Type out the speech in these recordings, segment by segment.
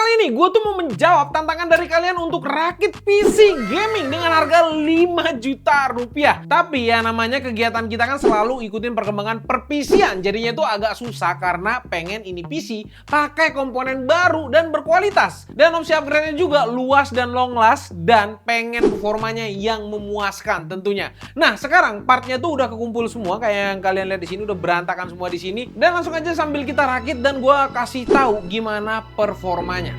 kali ini gue tuh mau menjawab tantangan dari kalian untuk rakit PC gaming dengan harga 5 juta rupiah. Tapi ya namanya kegiatan kita kan selalu ikutin perkembangan per-PC-an. Jadinya tuh agak susah karena pengen ini PC pakai komponen baru dan berkualitas. Dan opsi upgrade-nya juga luas dan long last dan pengen performanya yang memuaskan tentunya. Nah, sekarang partnya tuh udah kekumpul semua kayak yang kalian lihat di sini, udah berantakan semua di sini. Dan langsung aja sambil kita rakit dan gue kasih tahu gimana performanya.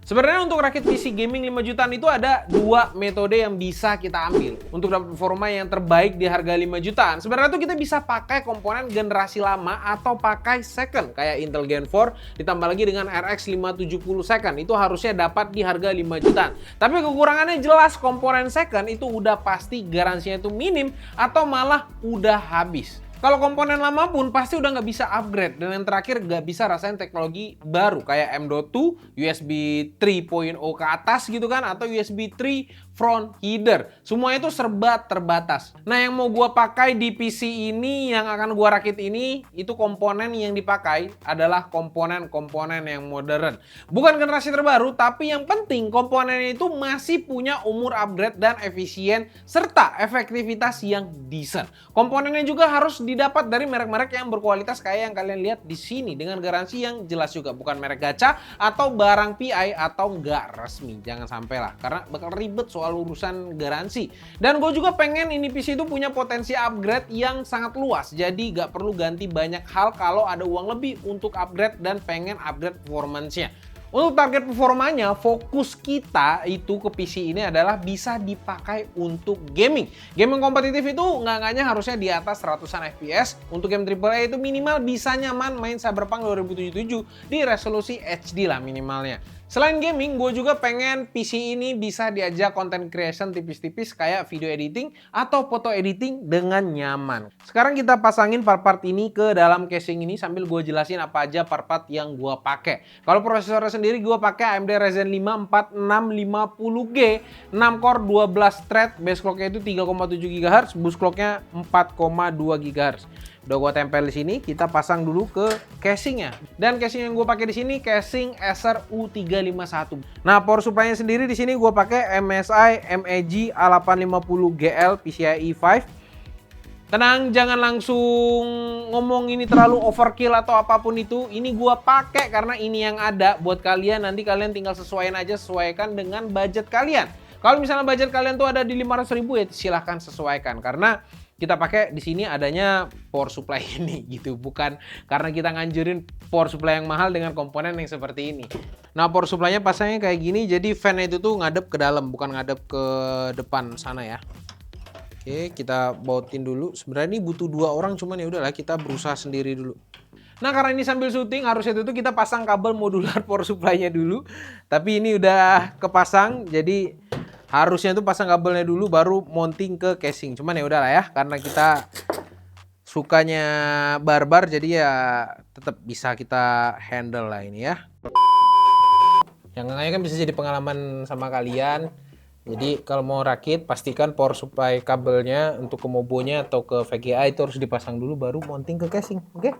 Sebenarnya untuk rakit PC gaming 5 jutaan itu ada dua metode yang bisa kita ambil untuk dapat performa yang terbaik di harga 5 jutaan. Sebenarnya tuh kita bisa pakai komponen generasi lama atau pakai second kayak Intel Gen 4 ditambah lagi dengan RX 570 second. Itu harusnya dapat di harga 5 jutaan. Tapi kekurangannya jelas, komponen second itu udah pasti garansinya itu minim atau malah udah habis. Kalau komponen lama pun pasti udah nggak bisa upgrade. Dan yang terakhir nggak bisa rasain teknologi baru kayak M.2, USB 3.0 ke atas gitu kan, atau USB 3 front header. Semuanya itu serba terbatas. Nah, yang mau gua pakai di PC ini, yang akan gua rakit ini, itu komponen yang dipakai adalah komponen-komponen yang modern. Bukan generasi terbaru, tapi yang penting komponennya itu masih punya umur upgrade dan efisien serta efektivitas yang decent. Komponennya juga harus didapat dari merek-merek yang berkualitas kayak yang kalian lihat di sini dengan garansi yang jelas juga, bukan merek gacha atau barang PI atau nggak resmi. Jangan sampai lah, karena bakal ribet soal urusan garansi. Dan gue juga pengen ini PC itu punya potensi upgrade yang sangat luas, jadi nggak perlu ganti banyak hal kalau ada uang lebih untuk upgrade dan pengen upgrade performance-nya. Untuk target performanya, fokus kita itu ke PC ini adalah bisa dipakai untuk gaming. Gaming kompetitif itu nggak harusnya di atas ratusan FPS. Untuk game AAA itu minimal bisa nyaman main Cyberpunk 2077 di resolusi HD lah minimalnya. Selain gaming, gue juga pengen PC ini bisa diajak content creation tipis-tipis kayak video editing atau foto editing dengan nyaman. Sekarang kita pasangin part-part ini ke dalam casing ini sambil gue jelasin apa aja part-part yang gue pakai. Kalau prosesornya sendiri gue pakai AMD Ryzen 5 4650G, 6 core 12 thread, base clocknya itu 3,7 GHz, boost clocknya 4,2 GHz. Udah gua tempel di sini, kita pasang dulu ke casingnya. Dan casing yang gue pakai di sini casing Acer U351. Nah, power supply-nya sendiri di sini gue pakai MSI MEG A850GL PCIe 5. Tenang, jangan langsung ngomong ini terlalu overkill atau apapun itu. Ini gue pakai karena ini yang ada buat kalian. Nanti kalian tinggal sesuaiin aja, sesuaikan dengan budget kalian. Kalau misalnya budget kalian tuh ada di 500.000 ya silahkan sesuaikan, karena kita pakai di sini adanya power supply ini gitu, bukan karena kita nganjurin power supply yang mahal dengan komponen yang seperti ini. Nah, power supply-nya pasangnya kayak gini, jadi fan itu tuh ngadep ke dalam, bukan ngadep ke depan sana ya. Oke, kita bautin dulu. Sebenarnya ini butuh 2 orang, cuman ya udahlah kita berusaha sendiri dulu. Nah, karena ini sambil syuting harusnya itu kita pasang kabel modular power supply-nya dulu. Tapi ini udah kepasang, jadi harusnya tuh pasang kabelnya dulu baru mounting ke casing. Cuman ya udahlah ya, karena kita sukanya barbar jadi ya tetap bisa kita handle lah ini ya. Yang enggaknya kan bisa jadi pengalaman sama kalian. Jadi kalau mau rakit pastikan power supply kabelnya untuk ke mobonya atau ke VGA itu harus dipasang dulu baru mounting ke casing. Oke?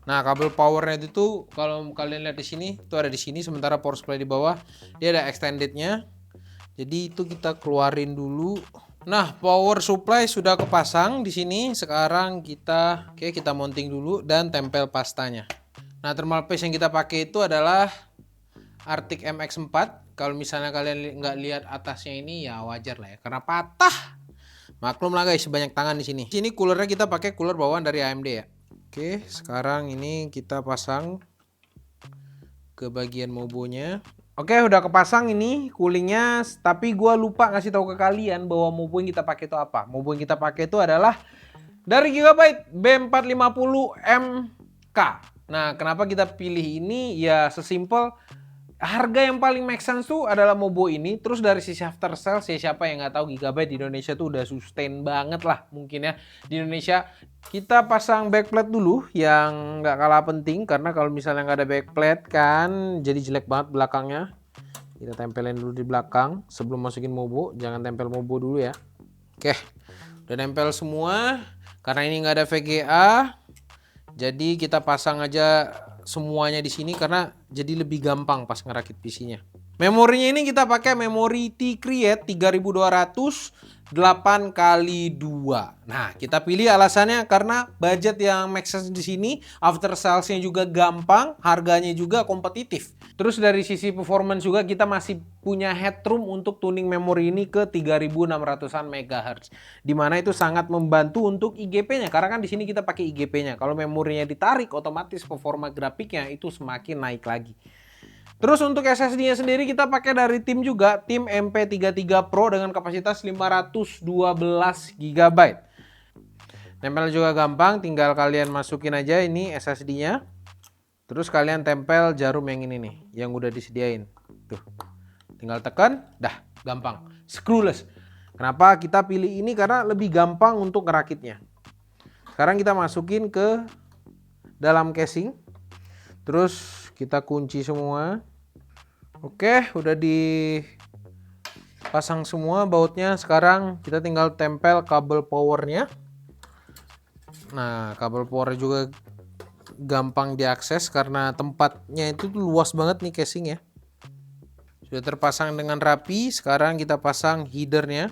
Nah, kabel powernya itu tuh kalau kalian lihat di sini tuh ada di sini, sementara power supply di bawah dia ada extendednya. Jadi itu kita keluarin dulu. Nah, power supply sudah kepasang di sini. Sekarang kita kita mounting dulu dan tempel pastanya. Nah, thermal paste yang kita pakai itu adalah Arctic MX4. Kalau misalnya kalian nggak lihat atasnya ini ya wajar lah ya, karena patah. Maklum lah guys, banyak tangan di sini. Sini coolernya kita pakai cooler bawaan dari AMD ya. Oke, sekarang ini kita pasang ke bagian mobonya. Oke, udah kepasang ini coolingnya, tapi gue lupa ngasih tahu ke kalian bahwa mobo yang kita pakai itu apa. Mobo yang kita pakai itu adalah dari Gigabyte B450MK. Nah, kenapa kita pilih ini? Ya sesimpel harga yang paling make sense tuh adalah mobo ini. Terus dari sisi after sales ya, siapa yang nggak tahu Gigabyte di Indonesia tuh udah sustain banget lah mungkin ya di Indonesia. Kita pasang backplate dulu yang nggak kalah penting, karena kalau misalnya nggak ada backplate kan jadi jelek banget belakangnya. Kita tempelin dulu di belakang sebelum masukin mobo. Jangan tempel mobo dulu ya. Oke, udah nempel semua. Karena ini nggak ada VGA, jadi kita pasang aja semuanya di sini karena jadi lebih gampang pas ngerakit PC-nya. Memorinya ini kita pakai memori T-Create 3200 8x2. Nah, kita pilih alasannya karena budget yang make sense di sini, after sales-nya juga gampang, harganya juga kompetitif. Terus dari sisi performance juga kita masih punya headroom untuk tuning memori ini ke 3600-an MHz. Dimana itu sangat membantu untuk IGP-nya karena kan di sini kita pakai IGP-nya. Kalau memorinya ditarik, otomatis performa grafiknya itu semakin naik lagi. Terus untuk SSD-nya sendiri kita pakai dari tim juga, tim MP33 Pro dengan kapasitas 512 GB. Nempel juga gampang, tinggal kalian masukin aja ini SSD-nya. Terus kalian tempel jarum yang ini nih, yang udah disediain. Tuh. Tinggal tekan, dah gampang. Screwless. Kenapa kita pilih ini? Karena lebih gampang untuk ngerakitnya. Sekarang kita masukin ke dalam casing. Terus kita kunci semua. Oke, udah dipasang semua bautnya. Sekarang kita tinggal tempel kabel powernya. Nah, kabel power juga gampang diakses karena tempatnya itu luas banget nih casing ya. Sudah terpasang dengan rapi. Sekarang kita pasang headernya.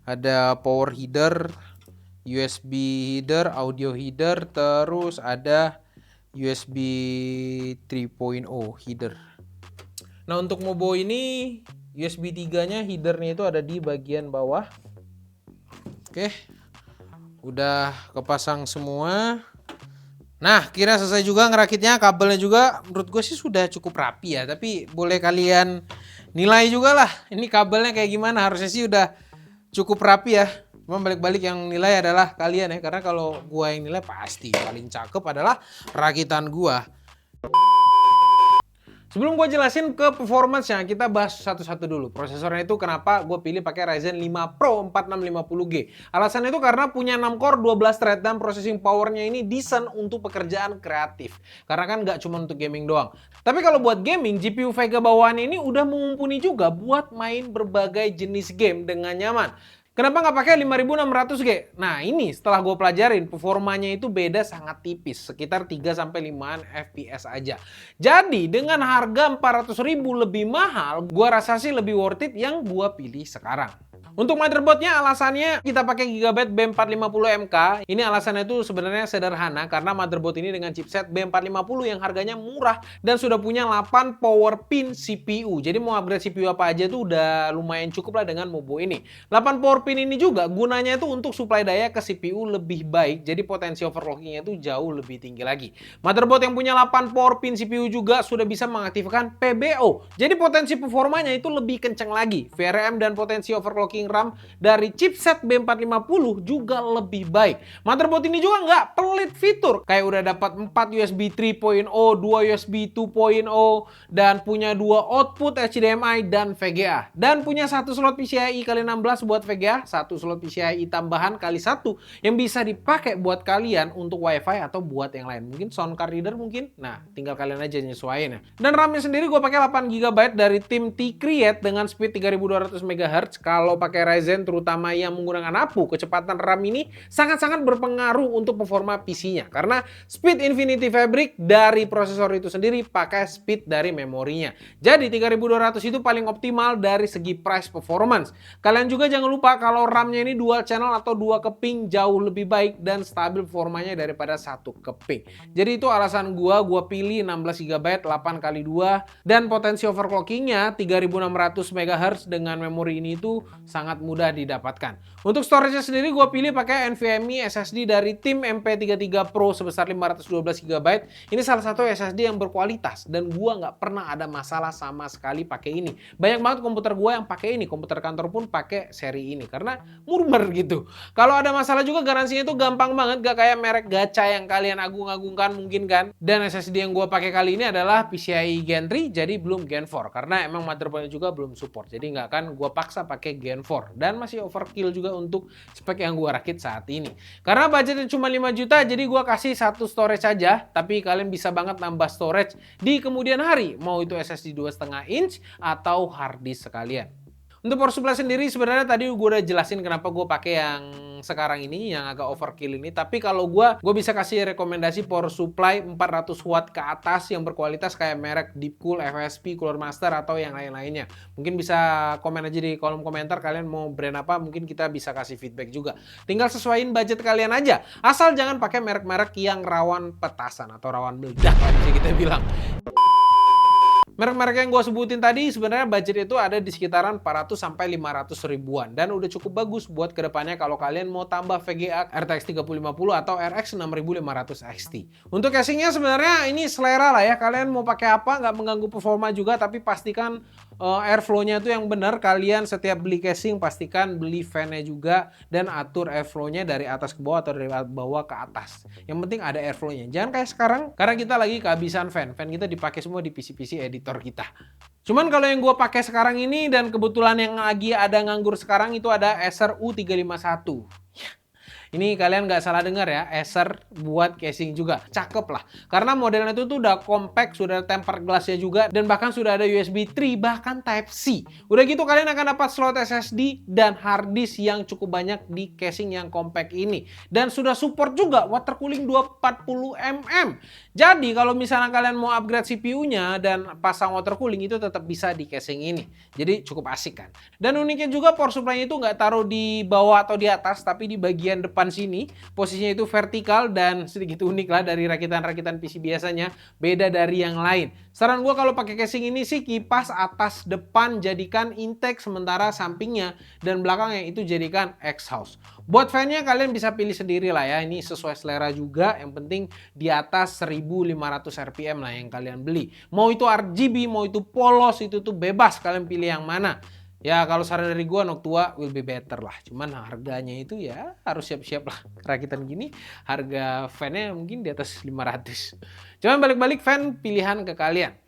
Ada power header, USB header, audio header, terus ada USB 3.0 header. Nah, untuk Mobo ini USB 3-nya headernya itu ada di bagian bawah. Oke. Udah kepasang semua. Nah, kira selesai juga ngerakitnya. Kabelnya juga menurut gue sih sudah cukup rapi ya, tapi boleh kalian nilai juga lah ini kabelnya kayak gimana. Harusnya sih udah cukup rapi ya. Cuma balik-balik yang nilai adalah kalian ya, karena kalau gua yang nilai pasti paling cakep adalah rakitan gua. Sebelum gue jelasin ke performance-nya, kita bahas satu-satu dulu. Prosesornya itu kenapa gue pilih pakai Ryzen 5 Pro 4650G. Alasannya itu karena punya 6 core, 12 thread, dan processing powernya ini decent untuk pekerjaan kreatif. Karena kan nggak cuma untuk gaming doang. Tapi kalau buat gaming, GPU Vega bawahan ini udah mumpuni juga buat main berbagai jenis game dengan nyaman. Kenapa nggak pakai 5600G? Nah ini setelah gue pelajarin, performanya itu beda sangat tipis, sekitar 3-5 FPS aja. Jadi dengan harga 400.000 lebih mahal, gue rasa sih lebih worth it yang gue pilih sekarang. Untuk motherboardnya alasannya kita pakai Gigabyte B450MK. Ini alasannya itu sebenarnya sederhana karena motherboard ini dengan chipset B450 yang harganya murah dan sudah punya 8 power pin CPU. Jadi mau upgrade CPU apa aja tuh udah lumayan cukup lah dengan Mobo ini. 8 power pin ini juga gunanya itu untuk suplai daya ke CPU lebih baik. Jadi potensi overclockingnya itu jauh lebih tinggi lagi. Motherboard yang punya 8 power pin CPU juga sudah bisa mengaktifkan PBO. Jadi potensi performanya itu lebih kencang lagi. VRM dan potensi overclocking RAM dari chipset B450 juga lebih baik. Motherboard ini juga nggak pelit fitur. Kayak udah dapat 4 USB 3.0, 2 USB 2.0, dan punya 2 output HDMI dan VGA. Dan punya 1 slot PCIe x16 buat VGA, 1 slot PCIe tambahan x1 yang bisa dipakai buat kalian untuk WiFi atau buat yang lain. Mungkin sound card reader mungkin. Nah, tinggal kalian aja nyesuaiin ya. Dan RAM-nya sendiri gue pakai 8 GB dari tim T-Create dengan speed 3200 MHz. Kalau pakai Ryzen terutama yang menggunakan APU, kecepatan RAM ini sangat-sangat berpengaruh untuk performa PC-nya karena speed Infinity Fabric dari prosesor itu sendiri pakai speed dari memorinya. Jadi 3200 itu paling optimal dari segi price performance. Kalian juga jangan lupa kalau RAM-nya ini dual channel atau 2 keping jauh lebih baik dan stabil performanya daripada 1 keping. Jadi itu alasan gua pilih 16 GB 8x2 dan potensi overclockingnya 3600 MHz dengan memori ini itu sangat mudah didapatkan. Untuk storage-nya sendiri gue pilih pakai NVMe SSD dari tim MP33 Pro sebesar 512 GB. Ini salah satu SSD yang berkualitas dan gue nggak pernah ada masalah sama sekali pakai ini. Banyak banget komputer gue yang pakai ini, komputer kantor pun pakai seri ini karena murmer gitu. Kalau ada masalah juga garansinya itu gampang banget, gak kayak merek gacha yang kalian agung-agungkan mungkin kan. Dan SSD yang gue pakai kali ini adalah PCIe Gen 3 jadi belum Gen 4 karena emang motherboardnya juga belum support. Jadi nggak akan gue paksa pakai Gen 4 dan masih overkill juga untuk spek yang gue rakit saat ini. Karena budgetnya cuma 5 juta jadi gue kasih 1 storage aja, tapi kalian bisa banget nambah storage di kemudian hari, mau itu SSD 2,5 inch atau hard disk sekalian. Untuk power supply sendiri sebenarnya tadi gue udah jelasin kenapa gue pakai yang sekarang ini yang agak overkill ini. Tapi kalau gue bisa kasih rekomendasi power supply 400 watt ke atas yang berkualitas kayak merek Deepcool, FSP, Cooler Master atau yang lain-lainnya. Mungkin bisa komen aja di kolom komentar kalian mau brand apa, mungkin kita bisa kasih feedback juga. Tinggal sesuaiin budget kalian aja. Asal jangan pakai merek-merek yang rawan petasan atau rawan meledak lah bisa kita bilang. Merek-merek yang gue sebutin tadi sebenarnya budget itu ada di sekitaran 400 sampai 500 ribuan dan udah cukup bagus buat kedepannya kalau kalian mau tambah VGA RTX 3050 atau RX 6500 XT. Untuk casingnya sebenarnya ini selera lah ya, kalian mau pakai apa nggak mengganggu performa juga, tapi pastikan airflow-nya itu yang benar. Kalian setiap beli casing pastikan beli fan-nya juga dan atur airflow-nya dari atas ke bawah atau dari bawah ke atas. Yang penting ada airflow-nya. Jangan kayak sekarang karena kita lagi kehabisan fan. Fan kita dipakai semua di PC-PC editor kita. Cuman kalau yang gue pakai sekarang ini dan kebetulan yang lagi ada nganggur sekarang itu ada Acer U351. Ini kalian nggak salah dengar ya, Acer buat casing juga. Cakep lah. Karena modelnya itu tuh udah compact, sudah ada tempered glassnya juga, dan bahkan sudah ada USB 3, bahkan Type-C. Udah gitu kalian akan dapat slot SSD dan hard disk yang cukup banyak di casing yang compact ini. Dan sudah support juga water cooling 240 mm. Jadi kalau misalnya kalian mau upgrade CPU-nya dan pasang water cooling itu tetap bisa di casing ini. Jadi cukup asik kan. Dan uniknya juga power supply-nya itu nggak taruh di bawah atau di atas, tapi di bagian depan sini. Posisinya itu vertikal dan sedikit unik lah dari rakitan-rakitan PC biasanya. Beda dari yang lain. Saran gue kalau pakai casing ini sih kipas atas depan jadikan intake, sementara sampingnya dan belakangnya itu jadikan exhaust. Buat fan-nya kalian bisa pilih sendiri lah ya. Ini sesuai selera juga. Yang penting di atas 1500 rpm lah yang kalian beli. Mau itu RGB, mau itu polos, itu tuh bebas kalian pilih yang mana. Ya kalau saran dari gua Noctua will be better lah. Cuman harganya itu ya harus siap-siap lah. Rakitan gini harga fan-nya mungkin di atas 500. Cuman balik-balik fan pilihan ke kalian.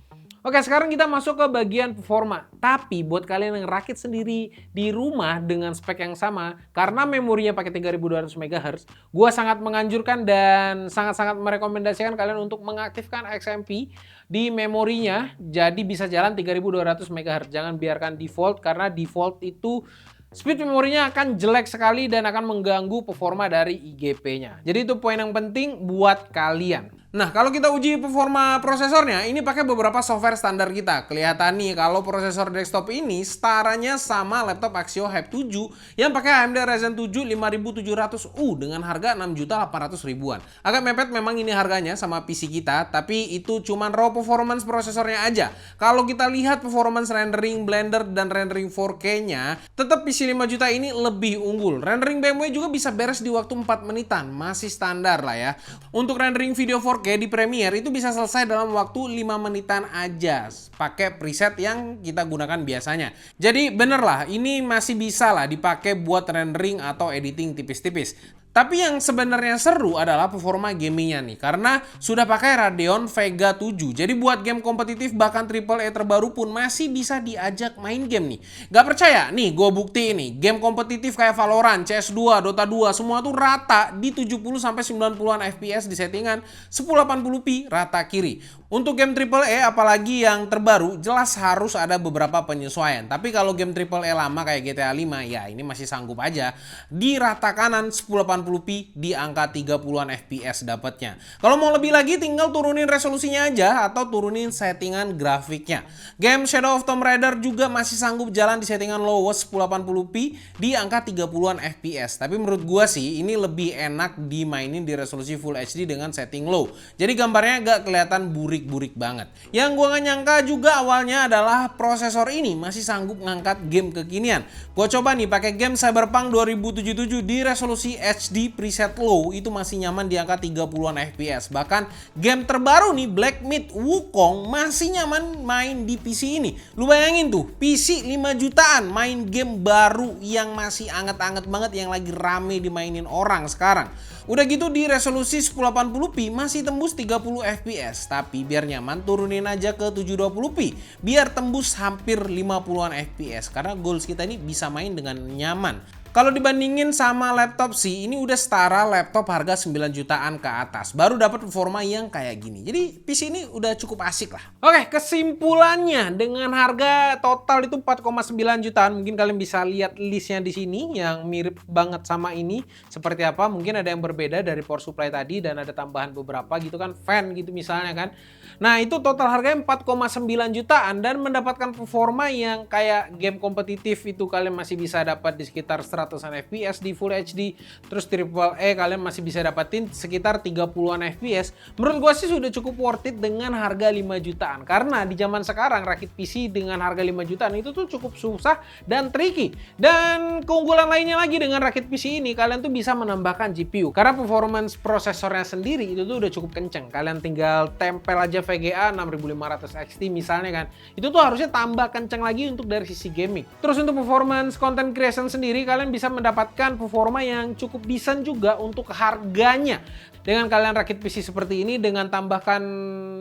Oke, sekarang kita masuk ke bagian performa. Tapi buat kalian yang rakit sendiri di rumah dengan spek yang sama, karena memorinya pakai 3200 MHz, gua sangat menganjurkan dan sangat-sangat merekomendasikan kalian untuk mengaktifkan XMP di memorinya, jadi bisa jalan 3200 MHz. Jangan biarkan default, karena default itu speed memorinya akan jelek sekali dan akan mengganggu performa dari IGP-nya. Jadi itu poin yang penting buat kalian. Nah, kalau kita uji performa prosesornya, ini pakai beberapa software standar kita. Kelihatan nih kalau prosesor desktop ini setaranya sama laptop Axio Hype 7 yang pakai AMD Ryzen 7 5700U dengan harga 6.800.000-an. Agak mepet memang ini harganya sama PC kita, tapi itu cuman raw performance prosesornya aja. Kalau kita lihat performance rendering Blender dan rendering 4K-nya, tetap PC 5 juta ini lebih unggul. Rendering BMW juga bisa beres di waktu 4 menitan, masih standar lah ya. Untuk rendering video 4K di Premiere itu bisa selesai dalam waktu 5 menitan aja pakai preset yang kita gunakan biasanya. Jadi bener lah, ini masih bisa lah dipakai buat rendering atau editing tipis-tipis. Tapi yang sebenarnya seru adalah performa gamingnya nih, karena sudah pakai Radeon Vega 7. Jadi buat game kompetitif bahkan AAA terbaru pun masih bisa diajak main game nih. Gak percaya? Nih gue buktiin nih, game kompetitif kayak Valorant, CS2, Dota 2 semua tuh rata di 70-90an FPS di settingan 1080p rata kiri. Untuk game AAA apalagi yang terbaru jelas harus ada beberapa penyesuaian. Tapi kalau game AAA lama kayak GTA 5 ya ini masih sanggup aja. Di rata kanan 1080p di angka 30-an FPS dapatnya. Kalau mau lebih lagi tinggal turunin resolusinya aja atau turunin settingan grafiknya. Game Shadow of Tomb Raider juga masih sanggup jalan di settingan lowest 1080p di angka 30-an FPS. Tapi menurut gua sih ini lebih enak dimainin di resolusi Full HD dengan setting low. Jadi gambarnya gak kelihatan burik-burik banget. Yang gua gak nyangka juga awalnya adalah prosesor ini masih sanggup ngangkat game kekinian. Gua coba nih pakai game Cyberpunk 2077 di resolusi HD preset low itu masih nyaman di angka 30-an FPS. Bahkan game terbaru nih Black Myth Wukong masih nyaman main di PC ini. Lu bayangin tuh, PC 5 jutaan main game baru yang masih anget-anget banget yang lagi rame dimainin orang sekarang. Udah gitu di resolusi 1080p masih tembus 30 fps, tapi biar nyaman turunin aja ke 720p biar tembus hampir 50-an fps karena goals kita ini bisa main dengan nyaman. Kalau dibandingin sama laptop sih, ini udah setara laptop harga 9 jutaan ke atas. Baru dapat performa yang kayak gini. Jadi PC ini udah cukup asik lah. Oke, kesimpulannya dengan harga total itu 4,9 jutaan. Mungkin kalian bisa lihat listnya di sini yang mirip banget sama ini. Seperti apa? Mungkin ada yang berbeda dari power supply tadi dan ada tambahan beberapa gitu kan, fan gitu misalnya kan. Nah, itu total harganya 4,9 jutaan dan mendapatkan performa yang kayak game kompetitif itu kalian masih bisa dapat di sekitar 100-an FPS di Full HD. Terus AAA kalian masih bisa dapatin sekitar 30-an FPS. Menurut gua sih sudah cukup worth it dengan harga 5 jutaan. Karena di zaman sekarang rakit PC dengan harga 5 jutaan itu tuh cukup susah dan tricky. Dan keunggulan lainnya lagi dengan rakit PC ini, kalian tuh bisa menambahkan GPU. Karena performance prosesornya sendiri itu tuh udah cukup kenceng. Kalian tinggal tempel aja VGA 6500 XT misalnya kan. Itu tuh harusnya tambah kenceng lagi untuk dari sisi gaming. Terus untuk performance content creation sendiri, kalian bisa mendapatkan performa yang cukup decent juga untuk harganya. Dengan kalian rakit PC seperti ini, dengan tambahkan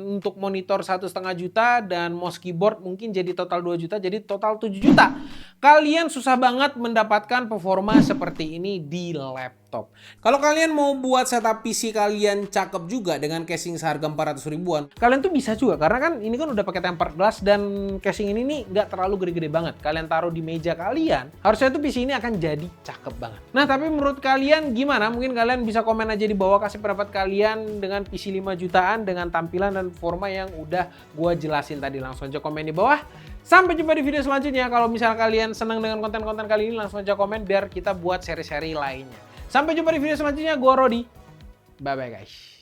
untuk monitor 1,5 juta dan mouse keyboard mungkin jadi total 2 juta, jadi total 7 juta. Kalian susah banget mendapatkan performa seperti ini di laptop. Kalau kalian mau buat setup PC kalian cakep juga dengan casing seharga 400 ribuan, kalian tuh bisa juga karena kan ini kan udah pakai tempered glass dan casing ini nih nggak terlalu gede-gede banget. Kalian taruh di meja kalian, harusnya tuh PC ini akan jadi cakep banget. Nah, tapi menurut kalian gimana? Mungkin kalian bisa komen aja di bawah, kasih pendapat kalian dengan PC 5 jutaan dengan tampilan dan performa yang udah gua jelasin tadi. Langsung aja komen di bawah. Sampai jumpa di video selanjutnya. Kalau misalnya kalian senang dengan konten-konten kali ini, langsung aja komen biar kita buat seri-seri lainnya. Sampai jumpa di video selanjutnya. Gua Rodi. Bye-bye guys.